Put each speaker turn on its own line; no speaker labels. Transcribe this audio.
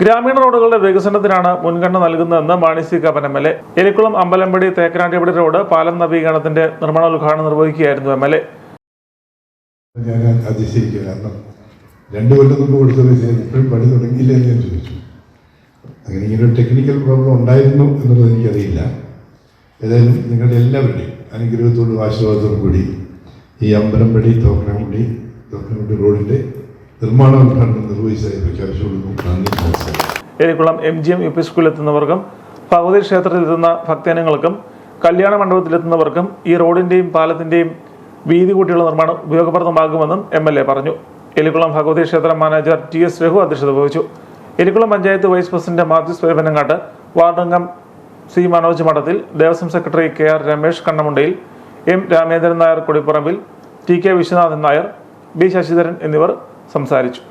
ഗ്രാമീണ റോഡുകളുടെ വികസനത്തിനാണ് മുൻഗണന നൽകുന്നതെന്ന് Mani C Kappan MLA. Elikkulam Ambalampadi Thekkanattippadi road പാലം നവീകരണത്തിന്റെ നിർമ്മാണോദ്ഘാടനം നിർവഹിക്കുകയായിരുന്നു MLA.
ഞാൻ അതിശയിക്കുക, കാരണം 2 കൊല്ലം മുമ്പ് കൊടുത്ത പൈസ ഇപ്പോഴും പണി തുടങ്ങിയില്ല എന്ന് ഞാൻ ചോദിച്ചു. അങ്ങനെ ഇങ്ങനെ ഒരു ടെക്നിക്കൽ പ്രോബ്ലം ഉണ്ടായിരുന്നു എന്നുള്ളത് എനിക്കറിയില്ല. ഏതായാലും നിങ്ങളുടെ എല്ലാവരുടെയും അനുഗ്രഹത്തോടും ആശീർവാദത്തോടും കൂടി ഈ അമ്പലമ്പടി തോക്കനംകുടി റോഡിന്റെ നിർമ്മാണോദ്ഘാടനം നിർവഹിച്ചതായി പ്രഖ്യാപിച്ചുകൊള്ളുന്നു. നന്ദി, നമസ്കാരം.
എലിക്കുളം MGM UP സ്കൂളിലെത്തുന്നവർക്കും ഭഗവതി ക്ഷേത്രത്തിലെത്തുന്ന ഭക്തജനങ്ങൾക്കും കല്യാണ മണ്ഡപത്തിലെത്തുന്നവർക്കും ഈ റോഡിന്റെയും പാലത്തിന്റെയും വീതി കൂട്ടിയുള്ള നിർമ്മാണം ഉപയോഗപ്രദമാകുമെന്നും MLA പറഞ്ഞു. എലിക്കുളം ഭഗവതി ക്ഷേത്ര മാനേജർ TS രഘു അധ്യക്ഷത വഹിച്ചു. Elikkulam panchayat vice president Mathews Perappanangatt, വാർഡംഗം C Manoj Madathil, Devaswom secretary KR Ramesh Kannamundayil, M Ramendran Nair Kodipparambil, TK Viswanathan Nair, B Sasidharan എന്നിവർ സംസാരിച്ചു.